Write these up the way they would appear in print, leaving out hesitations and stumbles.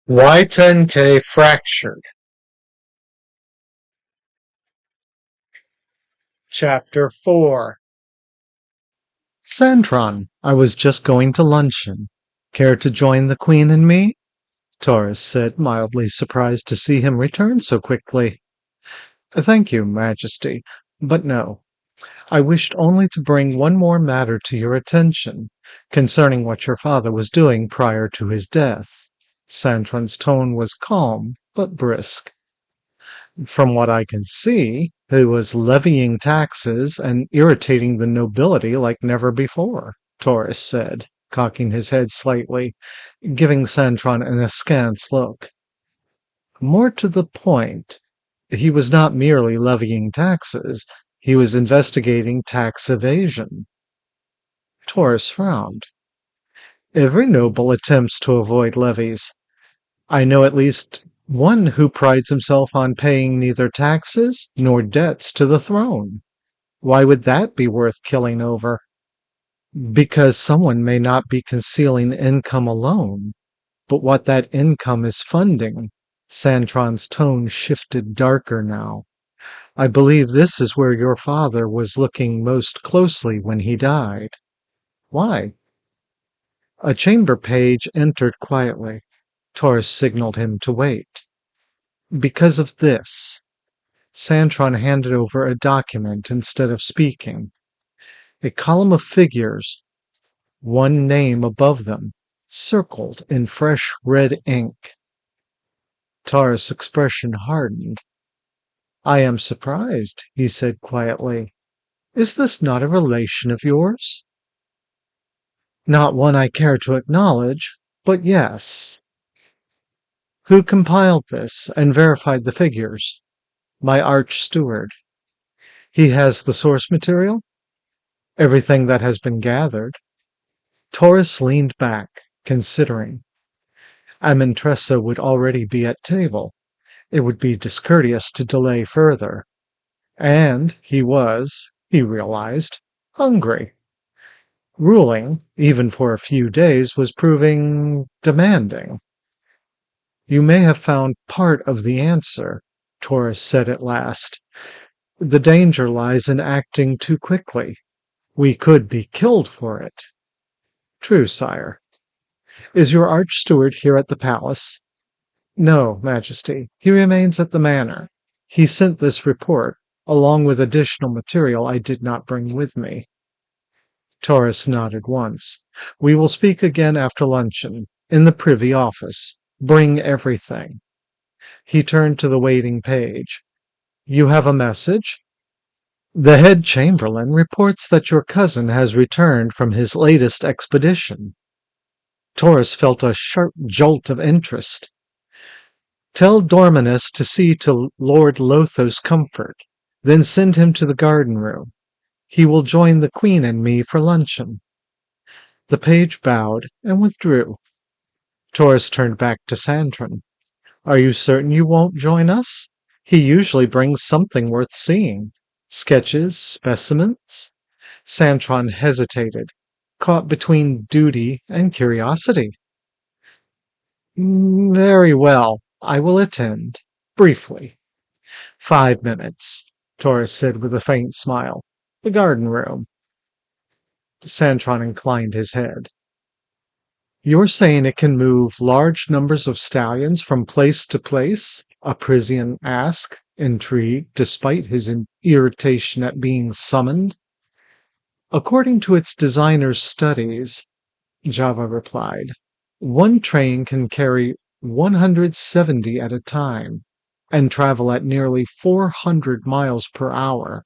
Y10K fractured. Chapter 4. Sandron, I was just going to luncheon. Care to join the Queen and me? Taurus said, mildly surprised to see him return so quickly. Thank you, Majesty, but no. I wished only to bring one more matter to your attention, concerning what your father was doing prior to his death. Sandron's tone was calm, but brisk. From what I can see, he was levying taxes and irritating the nobility like never before, Taurus said, cocking his head slightly, giving Sandron an askance look. More to the point, he was not merely levying taxes, he was investigating tax evasion. Taurus frowned. Every noble attempts to avoid levies. I know at least one who prides himself on paying neither taxes nor debts to the throne. Why would that be worth killing over? Because someone may not be concealing income alone, but what that income is funding. Santron's tone shifted darker now. I believe this is where your father was looking most closely when he died. Why? A chamber page entered quietly. Taurus signaled him to wait. Because of this. Santron handed over a document instead of speaking. A column of figures, one name above them, circled in fresh red ink. Taurus' expression hardened. I am surprised, he said quietly. Is this not a relation of yours? Not one I care to acknowledge, but yes. Who compiled this and verified the figures? My arch-steward. He has the source material? Everything that has been gathered. Taurus leaned back, considering. Amentressa would already be at table. It would be discourteous to delay further. And he realized, hungry. Ruling, even for a few days, was proving demanding. You may have found part of the answer, Taurus said at last. The danger lies in acting too quickly. We could be killed for it. True, sire. Is your arch-steward here at the palace? No, Majesty. He remains at the manor. He sent this report, along with additional material I did not bring with me. Taurus nodded once. We will speak again after luncheon, in the privy office. Bring everything. He turned to the waiting page. You have a message? The head chamberlain reports that your cousin has returned from his latest expedition. Taurus felt a sharp jolt of interest. Tell Dormanus to see to Lord Lotho's comfort, then send him to the garden room. He will join the Queen and me for luncheon. The page bowed and withdrew. Taurus turned back to Sandron. Are you certain you won't join us? He usually brings something worth seeing. Sketches, specimens? Sandron hesitated, caught between duty and curiosity. Very well, I will attend. Briefly. 5 minutes, Taurus said with a faint smile. The garden room. Santron inclined his head. You're saying it can move large numbers of stallions from place to place? A Parisian asked, intrigued, despite his irritation at being summoned. According to its designer's studies, Java replied, one train can carry 170 at a time and travel at nearly 400 miles per hour.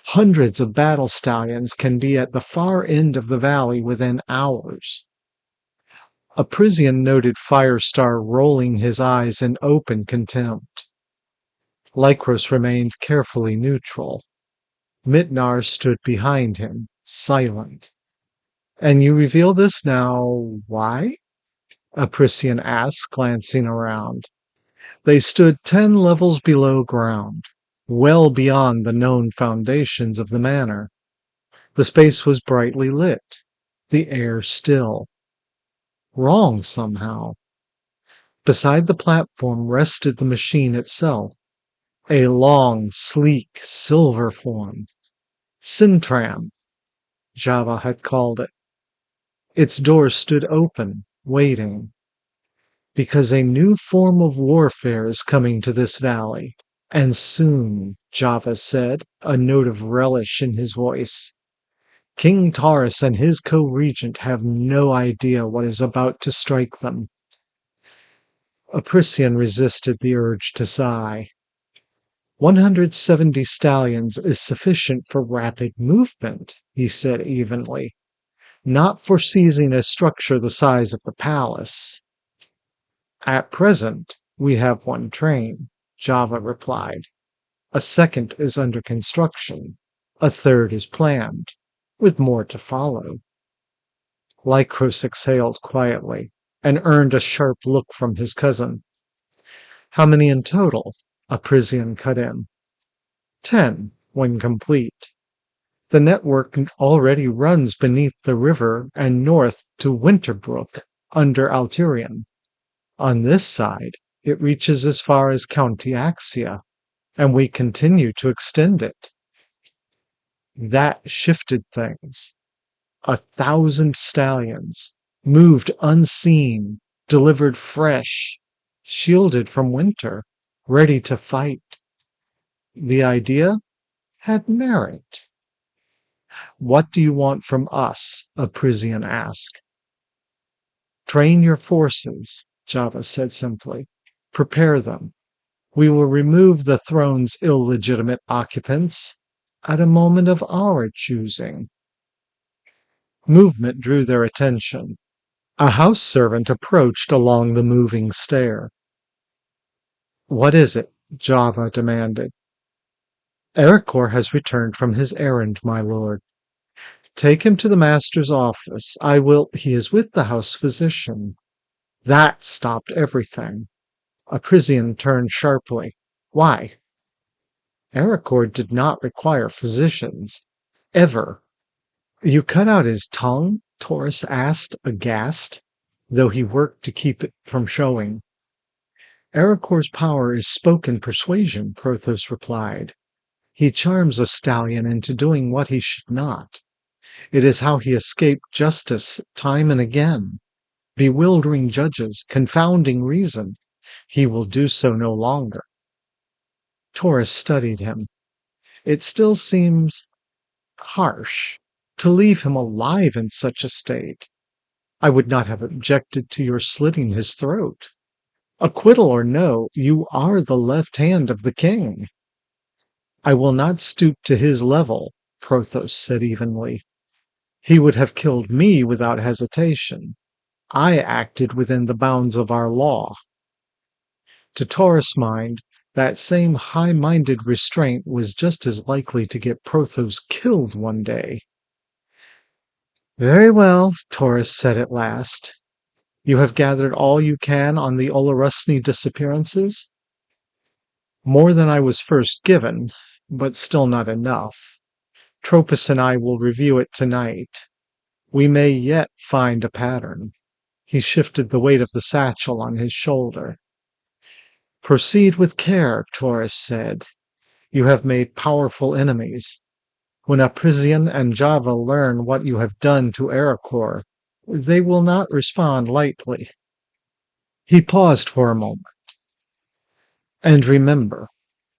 Hundreds of battle stallions can be at the far end of the valley within hours. A Parisian noted Firestar rolling his eyes in open contempt. Lycros remained carefully neutral. Mitnar stood behind him, silent. And you reveal this now, why? A Parisian asked, glancing around. They stood 10 levels below ground, well beyond the known foundations of the manor. The space was brightly lit, the air still. Wrong somehow. Beside the platform rested the machine itself, a long, sleek, silver form. Sintram, Java had called it. Its doors stood open, waiting. Because a new form of warfare is coming to this valley. And soon, Java said, a note of relish in his voice. King Taurus and his co-regent have no idea what is about to strike them. Aprician resisted the urge to sigh. 170 stallions is sufficient for rapid movement, he said evenly, not for seizing a structure the size of the palace. At present, we have one train, Java replied. A second is under construction. A third is planned, with more to follow. Lycros exhaled quietly and earned a sharp look from his cousin. How many in total? Aprician cut in. 10, when complete. The network already runs beneath the river and north to Winterbrook, under Alturian. On this side, it reaches as far as County Axia, and we continue to extend it. That shifted things. 1,000 stallions, moved unseen, delivered fresh, shielded from winter, ready to fight. The idea had merit. What do you want from us? Aprician asked. Train your forces, Java said simply. Prepare them. We will remove the throne's illegitimate occupants at a moment of our choosing. Movement drew their attention. A house servant approached along the moving stair. What is it? Java demanded. Ericor has returned from his errand, my lord. Take him to the master's office. He is with the house physician. That stopped everything. Aprician turned sharply. Why? Ericor did not require physicians. Ever. You cut out his tongue? Taurus asked, aghast, though he worked to keep it from showing. Ericor's power is spoken persuasion, Prothos replied. He charms a stallion into doing what he should not. It is how he escaped justice time and again, bewildering judges, confounding reason. He will do so no longer. Taurus studied him. It still seems harsh to leave him alive in such a state. I would not have objected to your slitting his throat. Acquittal or no, you are the left hand of the king. I will not stoop to his level, Prothos said evenly. He would have killed me without hesitation. I acted within the bounds of our law. To Taurus' mind, that same high-minded restraint was just as likely to get Prothos killed one day. Very well, Taurus said at last. You have gathered all you can on the Olarusni disappearances? More than I was first given, but still not enough. Tropus and I will review it tonight. We may yet find a pattern. He shifted the weight of the satchel on his shoulder. Proceed with care, Taurus said. You have made powerful enemies. When Aprician and Java learn what you have done to Ericor, they will not respond lightly. He paused for a moment. And remember,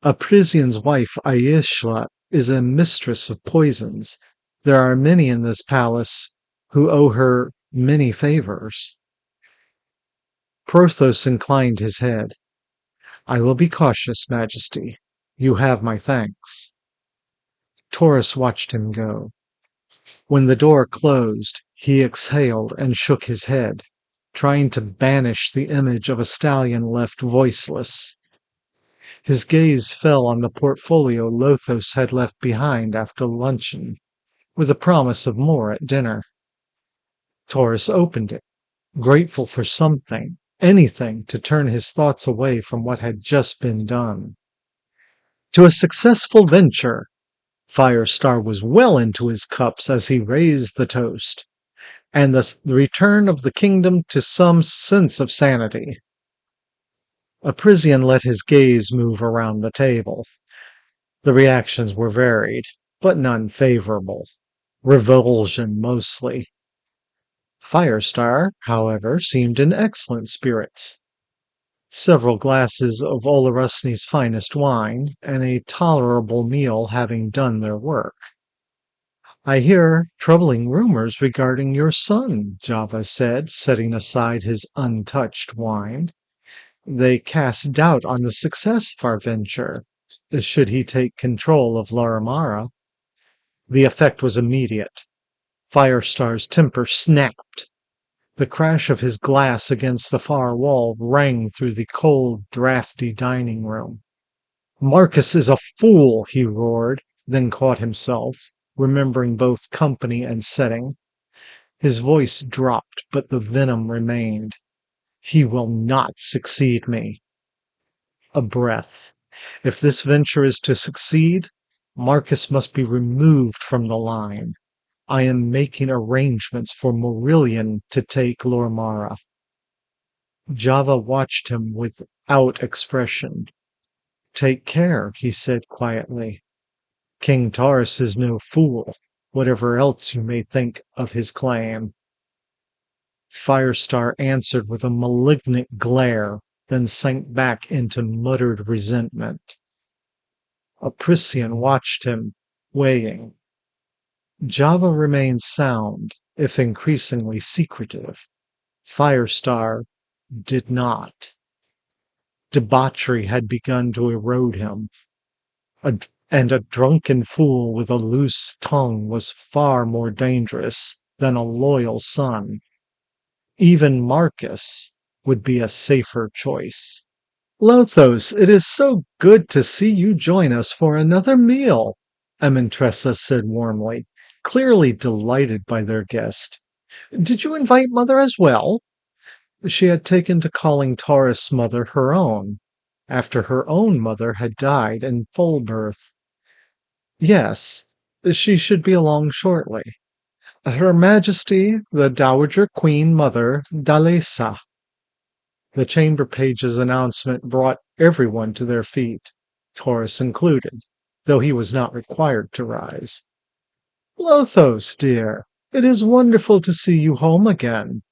Aprician's wife Aishla is a mistress of poisons. There are many in this palace who owe her many favors. Prothos inclined his head. I will be cautious, Majesty. You have my thanks. Taurus watched him go. When the door closed, he exhaled and shook his head, trying to banish the image of a stallion left voiceless. His gaze fell on the portfolio Lothos had left behind after luncheon, with a promise of more at dinner. Taurus opened it, grateful for something, anything to turn his thoughts away from what had just been done. To a successful venture! Firestar was well into his cups as he raised the toast, and the return of the kingdom to some sense of sanity. Aprisian let his gaze move around the table. The reactions were varied, but none favorable. Revulsion mostly. Firestar, however, seemed in excellent spirits. Several glasses of Olarusni's finest wine, and a tolerable meal having done their work. I hear troubling rumors regarding your son, Java said, setting aside his untouched wine. They cast doubt on the success of our venture. Should he take control of Laramara? The effect was immediate. Firestar's temper snapped. The crash of his glass against the far wall rang through the cold, drafty dining room. Marcus is a fool, he roared, then caught himself, remembering both company and setting. His voice dropped, but the venom remained. He will not succeed me. A breath. If this venture is to succeed, Marcus must be removed from the line. I am making arrangements for Murillian to take Lormara. Java watched him without expression. Take care, he said quietly. King Taurus is no fool, whatever else you may think of his claim. Firestar answered with a malignant glare, then sank back into muttered resentment. Aprisian watched him, weighing. Java remained sound, if increasingly secretive. Firestar did not. Debauchery had begun to erode him, and a drunken fool with a loose tongue was far more dangerous than a loyal son. Even Marcus would be a safer choice. Lothos, it is so good to see you join us for another meal, Amentressa said warmly, clearly delighted by their guest. Did you invite Mother as well? She had taken to calling Taurus' mother her own, after her own mother had died in full birth. Yes, she should be along shortly. Her Majesty, the Dowager Queen Mother Dalesa. The chamber page's announcement brought everyone to their feet, Taurus included, though he was not required to rise. Lothos, dear, it is wonderful to see you home again,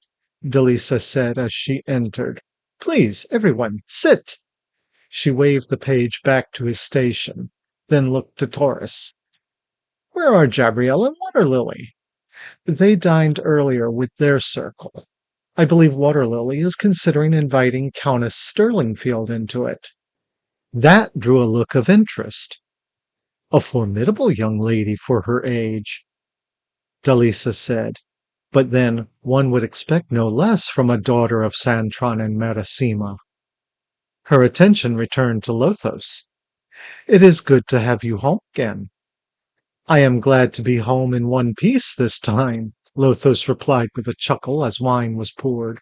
Dalisa said as she entered. Please, everyone, sit. She waved the page back to his station, then looked to Taurus. Where are Jabriel and Waterlily? They dined earlier with their circle. I believe Waterlily is considering inviting Countess Stirlingfield into it. That drew a look of interest. A formidable young lady for her age, Dalisa said. But then one would expect no less from a daughter of Santron and Marasima. Her attention returned to Lothos. It is good to have you home again. I am glad to be home in one piece this time, Lothos replied with a chuckle as wine was poured.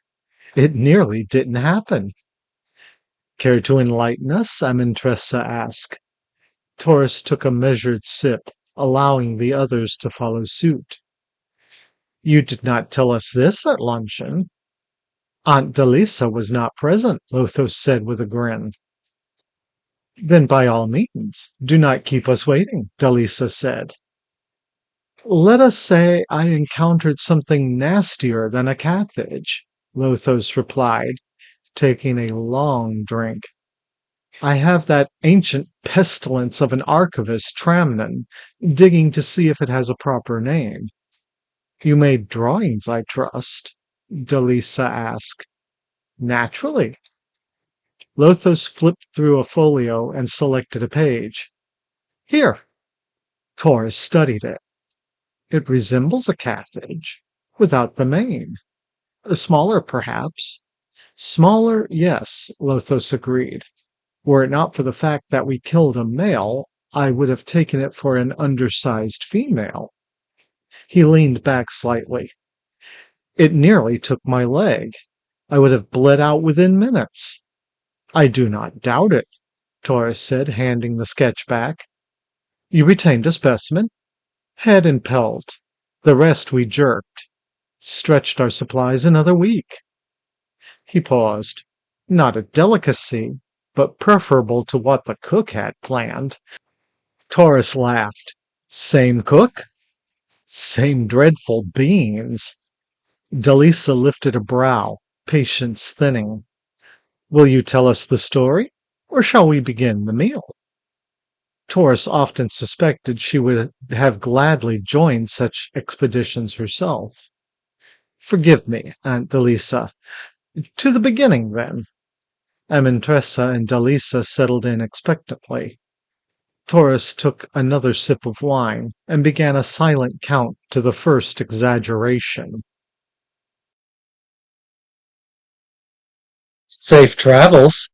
It nearly didn't happen. Care to enlighten us? Amentressa asked. Taurus took a measured sip, allowing the others to follow suit. You did not tell us this at luncheon. Aunt Delisa was not present, Lothos said with a grin. Then by all means, do not keep us waiting, Delisa said. Let us say I encountered something nastier than a Carthage, Lothos replied, taking a long drink. I have that ancient pestilence of an archivist, Tramnon, digging to see if it has a proper name. You made drawings, I trust? Delisa asked. Naturally. Lothos flipped through a folio and selected a page. Here. Taurus studied it. It resembles a Carthage, without the mane. Smaller, perhaps. Smaller, yes, Lothos agreed. Were it not for the fact that we killed a male, I would have taken it for an undersized female. He leaned back slightly. It nearly took my leg. I would have bled out within minutes. I do not doubt it, Taurus said, handing the sketch back. You retained a specimen? Head and pelt. The rest we jerked. Stretched our supplies another week. He paused. Not a delicacy, but preferable to what the cook had planned. Taurus laughed. Same cook? Same dreadful beans. Delisa lifted a brow, patience thinning. Will you tell us the story, or shall we begin the meal? Taurus often suspected she would have gladly joined such expeditions herself. Forgive me, Aunt Delisa. To the beginning, then. Amentressa and Delisa settled in expectantly. Taurus took another sip of wine and began a silent count to the first exaggeration. Safe travels.